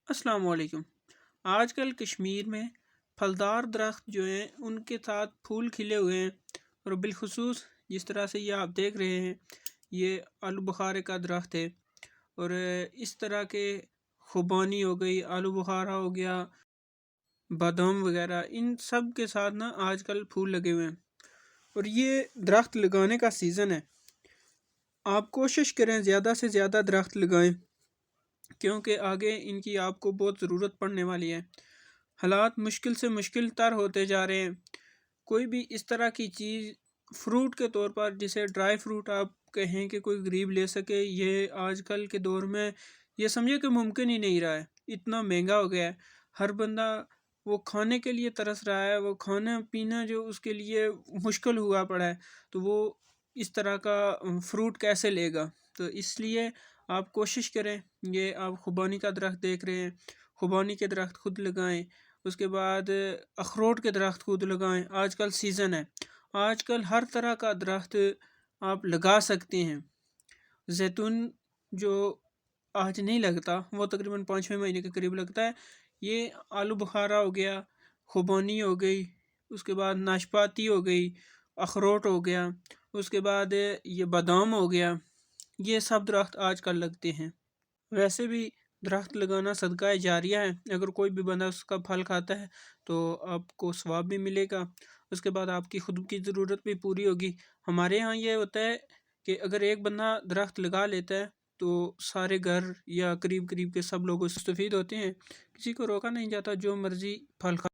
السلام علیکم۔ آج کل کشمیر میں پھلدار درخت جو ہیں ان کے ساتھ پھول کھلے ہوئے ہیں، اور بالخصوص جس طرح سے یہ آپ دیکھ رہے ہیں یہ آلو بخارے کا درخت ہے، اور اس طرح کے خوبانی ہو گئی، آلو بخارا ہو گیا، بادام وغیرہ، ان سب کے ساتھ نا آج کل پھول لگے ہوئے ہیں، اور یہ درخت لگانے کا سیزن ہے۔ آپ کوشش کریں زیادہ سے زیادہ درخت لگائیں، کیونکہ آگے ان کی آپ کو بہت ضرورت پڑنے والی ہے۔ حالات مشکل سے مشکل تر ہوتے جا رہے ہیں۔ کوئی بھی اس طرح کی چیز فروٹ کے طور پر، جسے ڈرائی فروٹ آپ کہیں کہ کوئی غریب لے سکے، یہ آج کل کے دور میں یہ سمجھے کہ ممکن ہی نہیں رہا ہے، اتنا مہنگا ہو گیا ہے۔ ہر بندہ وہ کھانے کے لیے ترس رہا ہے، وہ کھانا پینا جو اس کے لیے مشکل ہوا پڑا ہے، تو وہ اس طرح کا فروٹ کیسے لے گا؟ تو اس لیے آپ کوشش کریں، یہ آپ خوبانی کا درخت دیکھ رہے ہیں، خوبانی کے درخت خود لگائیں۔ اس کے بعد اخروٹ کے درخت خود لگائیں، آج کل سیزن ہے، آج کل ہر طرح کا درخت آپ لگا سکتے ہیں۔ زیتون جو آج نہیں لگتا، وہ تقریباً 5ویں مہینے کے قریب لگتا ہے۔ یہ آلو بخارا ہو گیا، خوبانی ہو گئی، اس کے بعد ناشپاتی ہو گئی، اخروٹ ہو گیا، اس کے بعد یہ بادام ہو گیا، یہ سب درخت آج کل لگتے ہیں۔ ویسے بھی درخت لگانا صدقہ جاریہ ہے، اگر کوئی بھی بندہ اس کا پھل کھاتا ہے تو آپ کو ثواب بھی ملے گا، اس کے بعد آپ کی خود کی ضرورت بھی پوری ہوگی۔ ہمارے ہاں یہ ہوتا ہے کہ اگر ایک بندہ درخت لگا لیتا ہے تو سارے گھر یا قریب قریب کے سب لوگ مستفید ہوتے ہیں، کسی کو روکا نہیں جاتا، جو مرضی پھل کھا